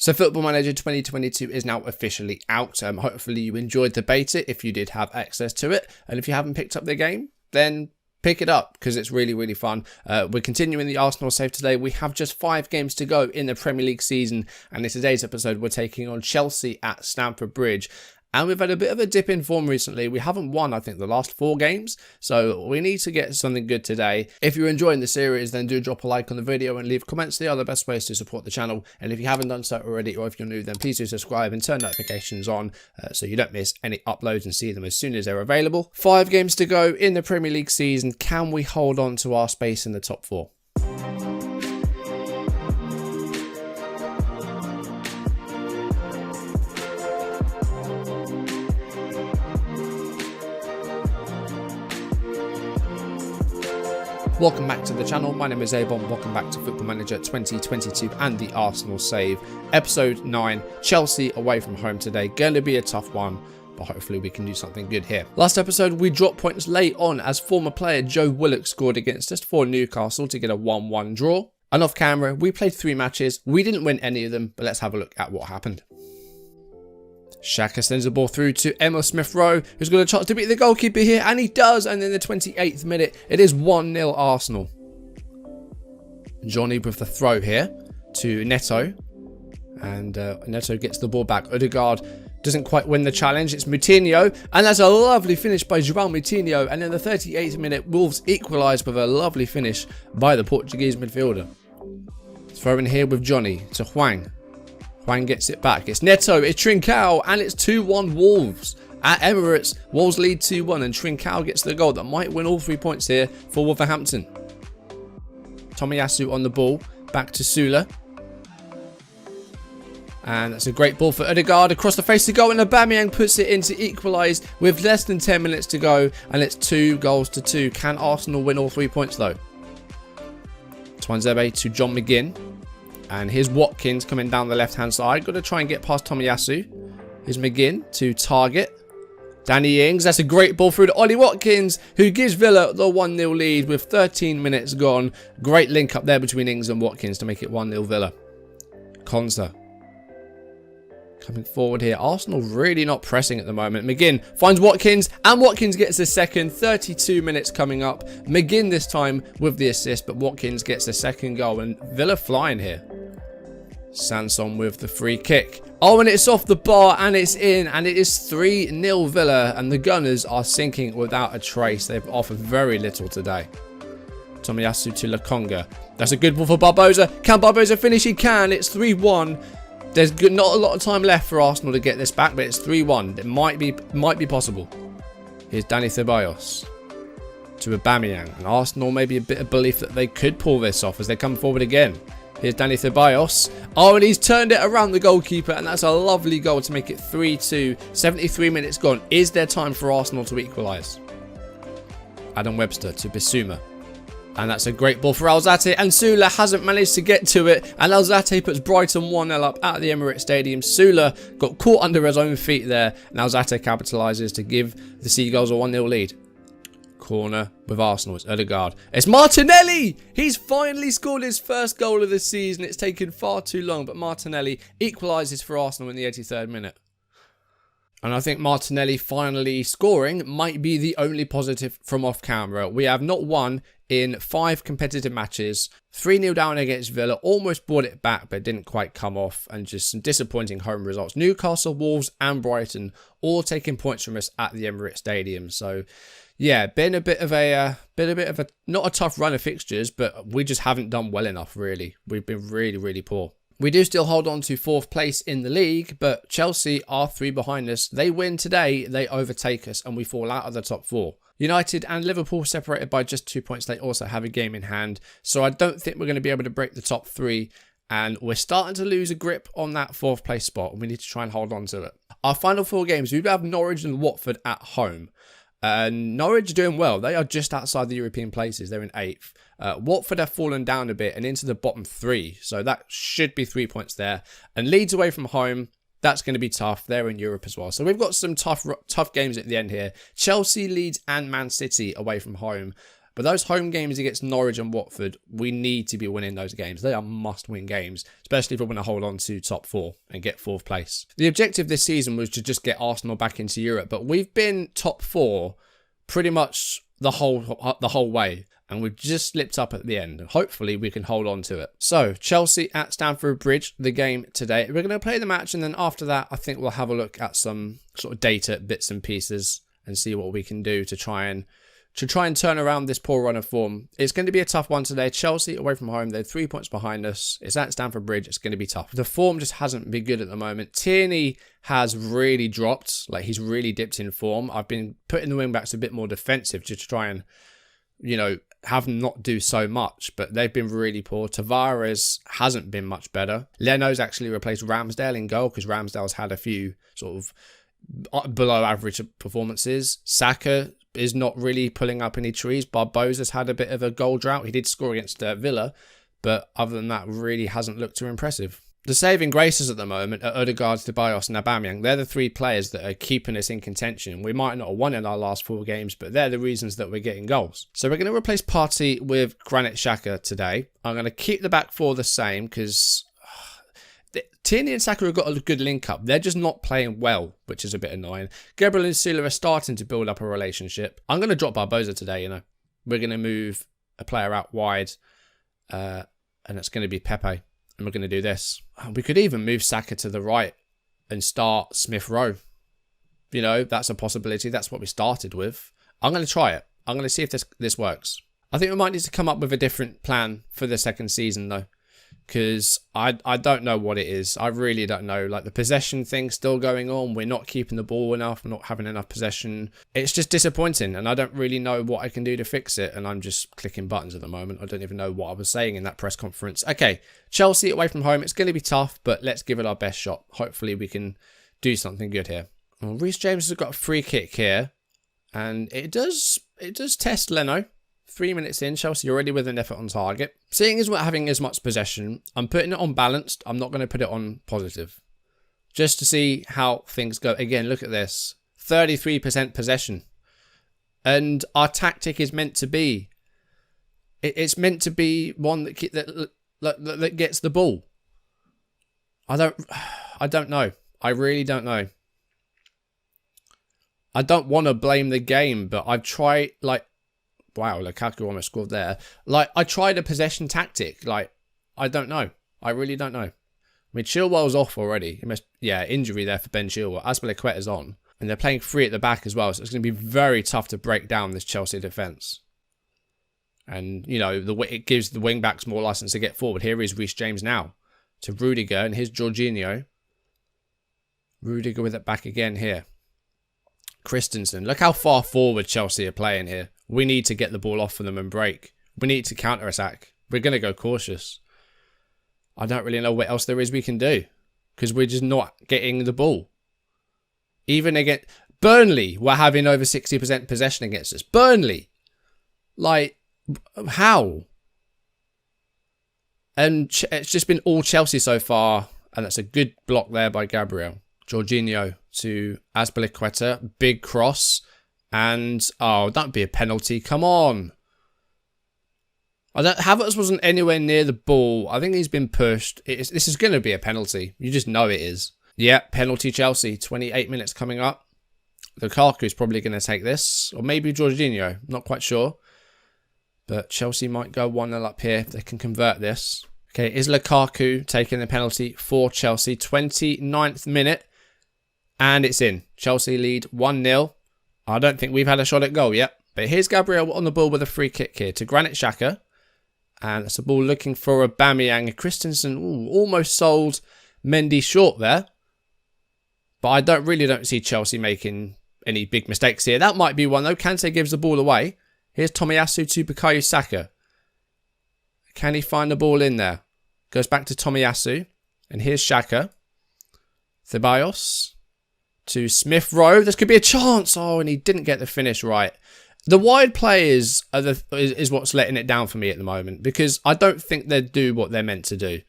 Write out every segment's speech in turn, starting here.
So Football Manager 2022 is now officially out. Hopefully you enjoyed the beta if you did have access to it. And if you haven't picked up the game, then pick it up because it's really, really fun. We're continuing the Arsenal save today. We have just 5 games to go in the Premier League season. And in today's episode, we're taking on Chelsea at Stamford Bridge. And we've had a bit of a dip in form recently. We haven't won, I think, the last 4 games. So we need to get something good today. If you're enjoying the series, then do drop a like on the video and leave comments. They are the best ways to support the channel. And if you haven't done so already, or if you're new, then please do subscribe and turn notifications on so you don't miss any uploads and see them as soon as they're available. 5 games to go in the Premier League season. Can we hold on to our space in the top 4? Welcome back to the channel. My name is A-bomb. Welcome back to Football Manager 2022 and the Arsenal save. Episode 9, Chelsea away from home today. Going to be a tough one, but hopefully we can do something good here. Last episode, we dropped points late on as former player Joe Willock scored against us for Newcastle to get a 1-1 draw. And off camera, we played 3 matches. We didn't win any of them, but let's have a look at what happened. Xhaka sends the ball through to Emil Smith-Rowe, who's got a chance to beat the goalkeeper here, and he does, and in the 28th minute, it is 1-0 Arsenal. Johnny with the throw here to Neto, and Neto gets the ball back. Odegaard doesn't quite win the challenge, it's Moutinho, and that's a lovely finish by João Moutinho, and in the 38th minute, Wolves equalise with a lovely finish by the Portuguese midfielder. Throw in here with Johnny to Hwang. Hwang gets it back. It's Neto, it's Trincao, and it's 2-1 Wolves. At Emirates, Wolves lead 2-1, and Trincao gets the goal that might win all 3 points here for Wolverhampton. Tomiyasu on the ball, back to Sula. And that's a great ball for Odegaard across the face to goal, and Aubameyang puts it in to equalise with less than 10 minutes to go, and it's 2-2. Can Arsenal win all 3 points though? Twanzebe to John McGinn. And here's Watkins coming down the left-hand side. Got to try and get past Tomiyasu. Here's McGinn to target. Danny Ings. That's a great ball through to Ollie Watkins, who gives Villa the 1-0 lead with 13 minutes gone. Great link up there between Ings and Watkins to make it 1-0 Villa. Konsa coming forward here. Arsenal really not pressing at the moment. McGinn finds Watkins, and Watkins gets the second. 32 minutes coming up. McGinn this time with the assist, but Watkins gets the second goal, and Villa flying here. Sanson with the free kick. Oh, and it's off the bar, and it's in, and it is 3-0 Villa, and the Gunners are sinking without a trace. They've offered very little today. Tomiyasu to Lokonga. That's a good ball for Barbosa. Can Barbosa finish? He can. It's 3-1. There's not a lot of time left for Arsenal to get this back, but it's 3-1. It might be possible. Here's Dani Ceballos to Aubameyang, and Arsenal maybe a bit of belief that they could pull this off as they come forward again. Here's Dani Ceballos. Oh, and he's turned it around the goalkeeper, and that's a lovely goal to make it 3-2. 73 minutes gone. Is there time for Arsenal to equalise? Adam Webster to Bissouma. And that's a great ball for Alzate, and Sula hasn't managed to get to it, and Alzate puts Brighton 1-0 up at the Emirates Stadium. Sula got caught under his own feet there, and Alzate capitalises to give the Seagulls a 1-0 lead. Corner with Arsenal, it's Odegaard. It's Martinelli! He's finally scored his first goal of the season. It's taken far too long, but Martinelli equalises for Arsenal in the 83rd minute. And I think Martinelli finally scoring might be the only positive from off camera. We have not won in 5 competitive matches. 3-0 down against Villa. Almost brought it back, but didn't quite come off. And just some disappointing home results. Newcastle, Wolves and Brighton all taking points from us at the Emirates Stadium. So yeah, been a bit of a not a tough run of fixtures, but we just haven't done well enough, really. We've been really, really poor. We do still hold on to 4th place in the league, but Chelsea are 3 behind us. They win today, they overtake us, and we fall out of the top 4. United and Liverpool separated by just 2 points. They also have a game in hand, so I don't think we're going to be able to break the top 3, and we're starting to lose a grip on that 4th place spot, and we need to try and hold on to it. Our final 4 games, we have Norwich and Watford at home. Norwich are doing well. They are just outside the European places. They're in 8th. Watford have fallen down a bit and into the bottom 3. So that should be 3 points there. And Leeds away from home. That's going to be tough. They're in Europe as well. So we've got some tough games at the end here. Chelsea, Leeds and Man City away from home. But those home games against Norwich and Watford, we need to be winning those games. They are must-win games, especially if we want to hold on to top 4 and get 4th place. The objective this season was to just get Arsenal back into Europe, but we've been top 4 pretty much the whole way, and we've just slipped up at the end. Hopefully, we can hold on to it. So, Chelsea at Stamford Bridge, the game today. We're going to play the match, and then after that, I think we'll have a look at some sort of data, bits and pieces, and see what we can do to try and turn around this poor run of form. It's going to be a tough one today. Chelsea away from home. They're 3 points behind us. It's at Stamford Bridge. It's going to be tough. The form just hasn't been good at the moment. Tierney has really dropped. Like, he's really dipped in form. I've been putting the wing backs a bit more defensive just to try and, you know, have them not do so much. But they've been really poor. Tavares hasn't been much better. Leno's actually replaced Ramsdale in goal because Ramsdale's had a few sort of below average performances. Saka is not really pulling up any trees. Barbosa's had a bit of a goal drought. He did score against Villa, but other than that, really hasn't looked too impressive. The saving graces at the moment are Odegaard, Ceballos and Aubameyang. They're the 3 players that are keeping us in contention. We might not have won in our last 4 games, but they're the reasons that we're getting goals. So we're going to replace Partey with Granit Xhaka today. I'm going to keep the back 4 the same because Tierney and Saka have got a good link up. They're just not playing well, which is a bit annoying. Gabriel and Sula are starting to build up a relationship. I'm going to drop Barbosa today, you know. We're going to move a player out wide, and it's going to be Pepe. And we're going to do this. We could even move Saka to the right and start Smith Rowe. You know, that's a possibility. That's what we started with. I'm going to try it. I'm going to see if this works. I think we might need to come up with a different plan for the second season, though. Because I don't know what it is. I really don't know. Like, the possession thing's still going on. We're not keeping the ball enough. We're not having enough possession. It's just disappointing. And I don't really know what I can do to fix it. And I'm just clicking buttons at the moment. I don't even know what I was saying in that press conference. Okay, Chelsea away from home. It's going to be tough, but let's give it our best shot. Hopefully we can do something good here. Well, Reece James has got a free kick here. And it does test Leno. 3 minutes in, Chelsea already with an effort on target. Seeing as we're having as much possession, I'm putting it on balanced. I'm not going to put it on positive. Just to see how things go. Again, look at this. 33% possession. And our tactic is meant to be... It's meant to be one that gets the ball. I don't know. I really don't know. I don't want to blame the game, but I've tried, like... Wow, Lukaku almost scored there. Like, I tried a possession tactic. Like, I don't know. I really don't know. I mean, Chilwell's off already. Injury there for Ben Chilwell. Azpilicueta's on. And they're playing 3 at the back as well. So it's going to be very tough to break down this Chelsea defence. And, you know, it gives the wing-backs more license to get forward. Here is Reece James now to Rudiger. And here's Jorginho. Rudiger with it back again here. Christensen. Look how far forward Chelsea are playing here. We need to get the ball off of them and break. We need to counter-attack. We're going to go cautious. I don't really know what else there is we can do. Because we're just not getting the ball. Even against... Burnley were having over 60% possession against us. Burnley! Like, how? And it's just been all Chelsea so far. And that's a good block there by Gabriel. Jorginho to Azpilicueta. Big cross. And, oh, don't be a penalty. Come on. Havertz wasn't anywhere near the ball. I think he's been pushed. This is going to be a penalty. You just know it is. Yeah, penalty Chelsea. 28 minutes coming up. Lukaku is probably going to take this. Or maybe Jorginho. Not quite sure. But Chelsea might go 1-0 up here if they can convert this. Okay, is Lukaku taking the penalty for Chelsea? 29th minute. And it's in. Chelsea lead 1-0. I don't think we've had a shot at goal yet. But here's Gabriel on the ball with a free kick here to Granit Xhaka. And that's a ball looking for Aubameyang. Christensen almost sold Mendy short there. But I don't see Chelsea making any big mistakes here. That might be one though. Kante gives the ball away. Here's Tomiyasu to Bukayo Saka. Can he find the ball in there? Goes back to Tomiyasu. And here's Xhaka. Ceballos. To Smith Rowe. This could be a chance. Oh, and he didn't get the finish right. The wide players is what's letting it down for me at the moment. Because I don't think they do what they're meant to do.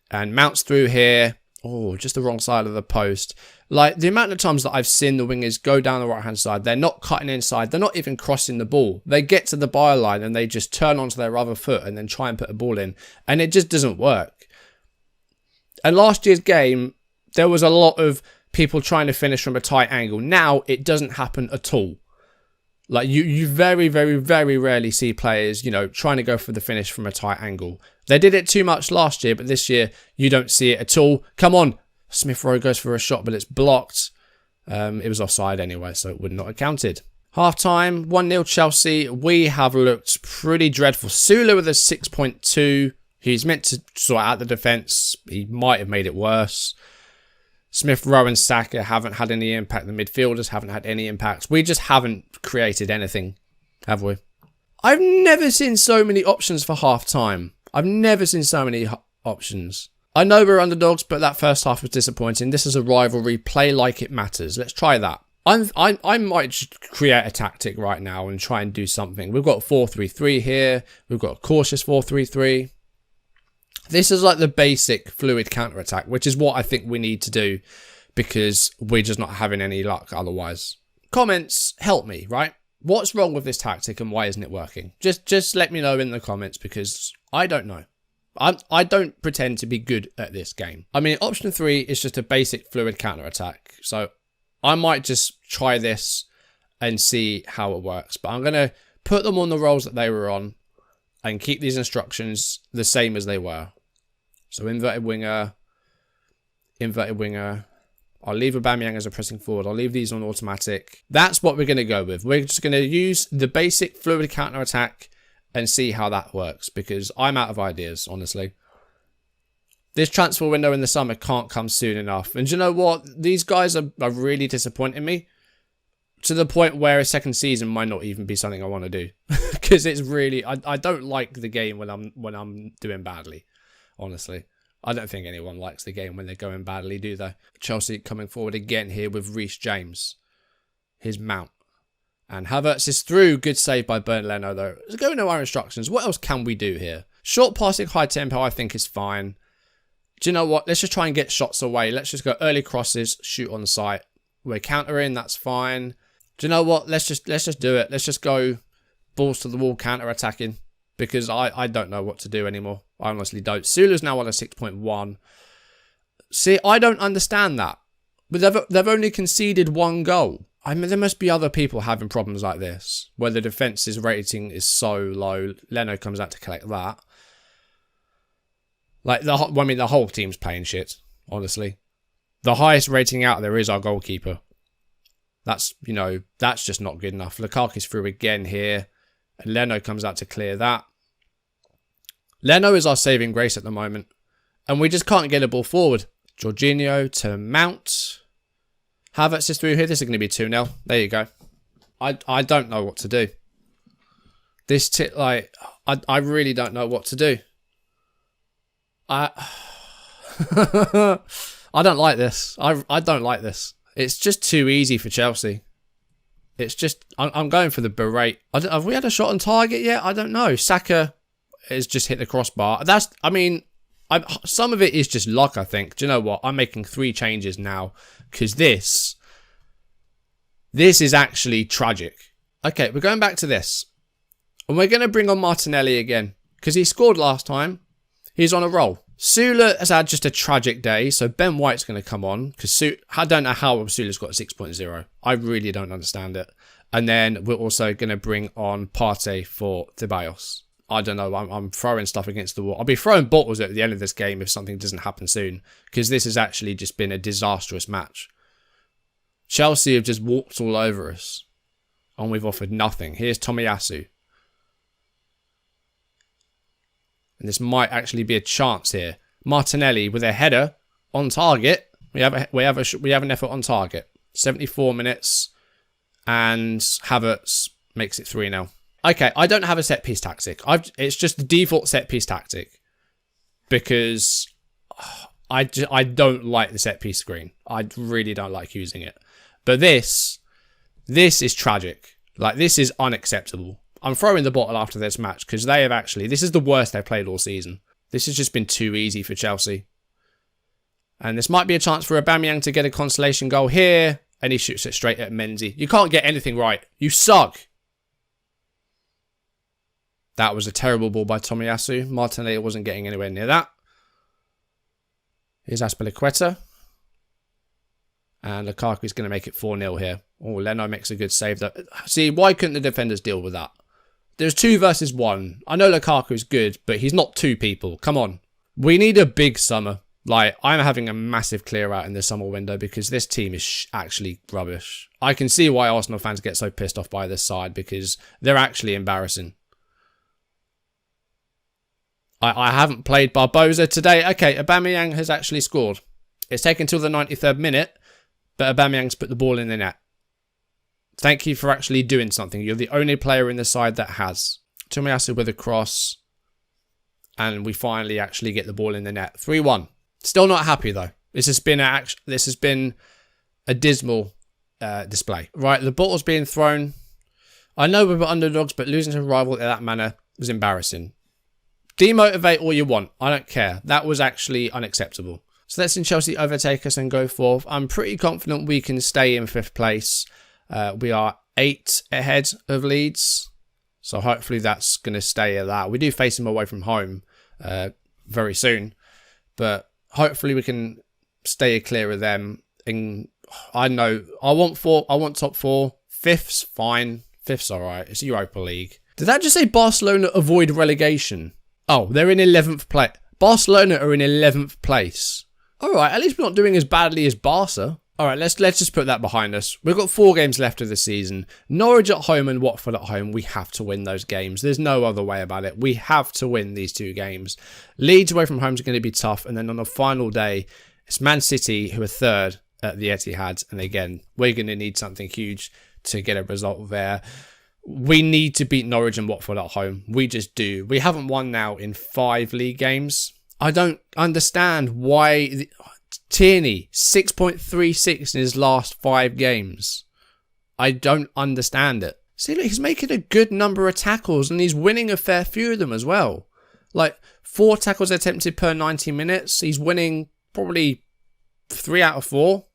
And Mount's through here. Oh, just the wrong side of the post. Like, the amount of times that I've seen the wingers go down the right-hand side, they're not cutting inside. They're not even crossing the ball. They get to the byline and they just turn onto their other foot and then try and put a ball in. And it just doesn't work. And last year's game, there was a lot of people trying to finish from a tight angle. Now, it doesn't happen at all. Like, you very, very, very rarely see players, you know, trying to go for the finish from a tight angle. They did it too much last year, but this year, you don't see it at all. Come on. Smith Rowe goes for a shot, but it's blocked. It was offside anyway, so it would not have counted. Half-time, 1-0 Chelsea. We have looked pretty dreadful. Sula with a 6.2. He's meant to sort out the defence. He might have made it worse. Smith Rowe and Saka haven't had any impact. The midfielders haven't had any impact. We just haven't created anything, have we? I've never seen so many options for half-time. I've never seen so many options. I know we're underdogs, but that first half was disappointing. This is a rivalry. Play like it matters. Let's try that. I might just create a tactic right now and try and do something. We've got 4-3-3 here. We've got a cautious 4-3-3. This is like the basic fluid counter-attack, which is what I think we need to do because we're just not having any luck otherwise. Comments, help me, right? What's wrong with this tactic and why isn't it working? Just let me know in the comments because I don't know. I don't pretend to be good at this game. I mean, option 3 is just a basic fluid counter-attack. So I might just try this and see how it works. But I'm going to put them on the roles that they were on and keep these instructions the same as they were. So inverted winger. I'll leave Aubameyang as a pressing forward. I'll leave these on automatic. That's what we're going to go with. We're just going to use the basic fluid counter-attack and see how that works because I'm out of ideas, honestly. This transfer window in the summer can't come soon enough. And do you know what? These guys are really disappointing me to the point where a second season might not even be something I want to do because it's really, I don't like the game when I'm doing badly, honestly. I don't think anyone likes the game when they're going badly, do they? Chelsea coming forward again here with Reece James. His mount. And Havertz is through. Good save by Bernd Leno, though. Let's go into our instructions. What else can we do here? Short passing, high tempo, I think is fine. Do you know what? Let's just try and get shots away. Let's just go early crosses, shoot on sight. We're countering, that's fine. Do you know what? Let's just do it. Let's just go balls to the wall counter-attacking. Because I don't know what to do anymore. I honestly don't. Sula's now on a 6.1. See, I don't understand that. But they've only conceded 1 goal. I mean, there must be other people having problems like this, where the defence's rating is so low. Leno comes out to collect that. Like, the whole team's playing shit, honestly. The highest rating out there is our goalkeeper. That's just not good enough. Lukaku's through again here. And Leno comes out to clear that. Leno is our saving grace at the moment. And we just can't get a ball forward. Jorginho to Mount. Havertz is through here. This is going to be 2-0. There you go. I don't know what to do. I really don't know what to do. I don't like this. I don't like this. It's just too easy for Chelsea. It's just, I'm going for the berate. Have we had a shot on target yet? I don't know. Saka has just hit the crossbar. Some of it is just luck, I think. Do you know what? I'm making 3 changes now because this is actually tragic. Okay, we're going back to this. And we're going to bring on Martinelli again because he scored last time. He's on a roll. Sula has had just a tragic day, so Ben White's going to come on because I don't know how Sula's got a 6.0. I really don't understand it. And then we're also going to bring on Partey for Ceballos. I don't know. I'm throwing stuff against the wall. I'll be throwing bottles at the end of this game if something doesn't happen soon because this has actually just been a disastrous match. Chelsea have just walked all over us and we've offered nothing. Here's Tomiyasu. And this might actually be a chance here. Martinelli with a header on target. We have an effort on target. 74 minutes. And Havertz makes it 3-0. Okay, I don't have a set-piece tactic. It's just the default set-piece tactic. Because I don't like the set-piece screen. I really don't like using it. But this is tragic. Like, this is unacceptable. I'm throwing the bottle after this match because this is the worst they've played all season. This has just been too easy for Chelsea. And this might be a chance for Aubameyang to get a consolation goal here. And he shoots it straight at Mendy. You can't get anything right. You suck. That was a terrible ball by Tomiyasu. Martinelli wasn't getting anywhere near that. Here's Azpilicueta. And Lukaku's going to make it 4-0 here. Oh, Leno makes a good save though. See, why couldn't the defenders deal with that? There's 2 versus 1. I know Lukaku's good, but he's not 2 people. Come on. We need a big summer. Like, I'm having a massive clear out in the summer window because this team is actually rubbish. I can see why Arsenal fans get so pissed off by this side because they're actually embarrassing. I haven't played Barbosa today. Okay, Aubameyang has actually scored. It's taken till the 93rd minute, but Aubameyang's put the ball in the net. Thank you for actually doing something. You're the only player in the side that has. Tomiyasu with a cross. And we finally actually get the ball in the net. 3-1. Still not happy though. This has been a dismal display. Right, the ball's being thrown. I know we were underdogs, but losing to a rival in that manner was embarrassing. Demotivate all you want. I don't care. That was actually unacceptable. So let's Chelsea overtake us and go forth. I'm pretty confident we can stay in 5th place. We are 8 ahead of Leeds. So hopefully that's going to stay at that. We do face them away from home very soon. But hopefully we can stay clear of them. And I know I want top 4. 5th's fine. 5th's alright. It's Europa League. Did that just say Barcelona avoid relegation? Oh, they're in 11th place. Barcelona are in 11th place. Alright, at least we're not doing as badly as Barca. Alright, let's just put that behind us. We've got 4 games left of the season. Norwich at home and Watford at home. We have to win those games. There's no other way about it. We have to win these 2 games. Leeds away from home is going to be tough. And then on the final day, it's Man City who are 3rd at the Etihad. And again, we're going to need something huge to get a result there. We need to beat Norwich and Watford at home. We just do. We haven't won now in 5 league games. I don't understand why... Tierney, 6.36 in his last 5 games. I don't understand it. See, look, he's making a good number of tackles and he's winning a fair few of them as well. Like, 4 tackles attempted per 90 minutes. He's winning probably 3 out of 4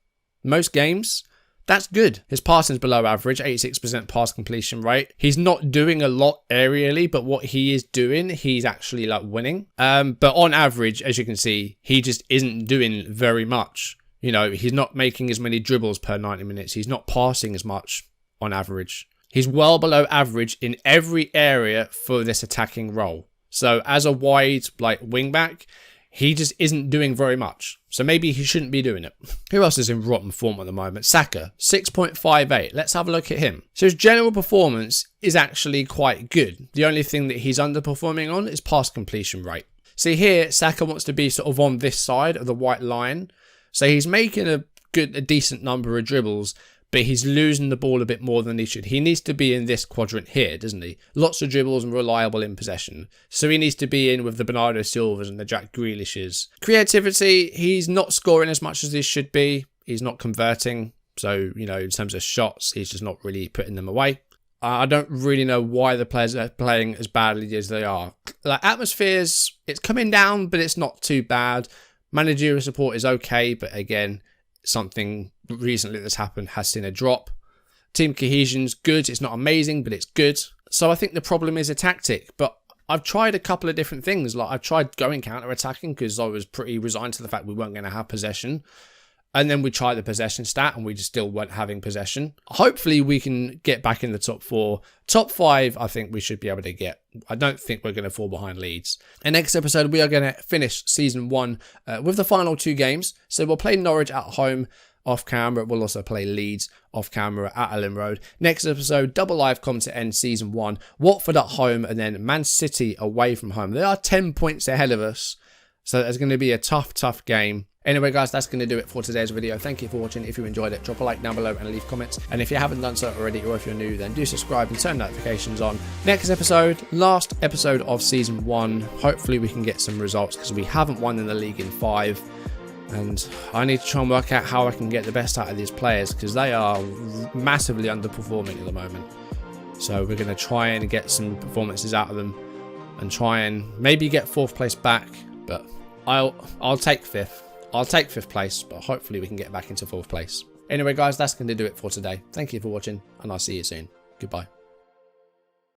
most games. That's good. His passing's below average, 86% pass completion rate. He's not doing a lot aerially, but what he is doing, he's actually like winning. But on average, as you can see, he just isn't doing very much. You know, he's not making as many dribbles per 90 minutes. He's not passing as much on average. He's well below average in every area for this attacking role. So as a wide like wing back, he just isn't doing very much. So maybe he shouldn't be doing it. Who else is in rotten form at the moment? Saka, 6.58. Let's have a look at him. So his general performance is actually quite good. The only thing that he's underperforming on is pass completion rate. See here, Saka wants to be sort of on this side of the white line. So he's making a decent number of dribbles, but he's losing the ball a bit more than he should. He needs to be in this quadrant here, doesn't he? Lots of dribbles and reliable in possession. So he needs to be in with the Bernardo Silvas and the Jack Grealishes. Creativity, he's not scoring as much as he should be. He's not converting. So, you know, in terms of shots, he's just not really putting them away. I don't really know why the players are playing as badly as they are. Like, atmospheres, it's coming down, but it's not too bad. Managerial support is okay, but again, something recently that's happened has seen a drop. Team cohesion's good. It's not amazing, but it's good. So I think the problem is a tactic. But I've tried a couple of different things. Like I've tried going counter-attacking because I was pretty resigned to the fact we weren't going to have possession. And then we tried the possession stat and we just still weren't having possession. Hopefully we can get back in the top 4. Top 5, I think we should be able to get. I don't think we're going to fall behind Leeds. In next episode, we are going to finish season 1 with the final 2 games. So we'll play Norwich at home off camera. We'll also play Leeds off camera at Ellen Road. Next episode, double live com to end season 1. Watford at home and then Man City away from home. They are 10 points ahead of us. So it's going to be a tough game. Anyway, guys, that's going to do it for today's video. Thank you for watching. If you enjoyed it, drop a like down below and leave comments. And if you haven't done so already, or if you're new, then do subscribe and turn notifications on. Next episode, last episode of season 1. Hopefully we can get some results because we haven't won in the league in 5. And I need to try and work out how I can get the best out of these players because they are massively underperforming at the moment. So we're going to try and get some performances out of them and try and maybe get 4th place back. But I'll take 5th. I'll take 5th place, but hopefully we can get back into 4th place. Anyway, guys, that's going to do it for today. Thank you for watching, and I'll see you soon. Goodbye.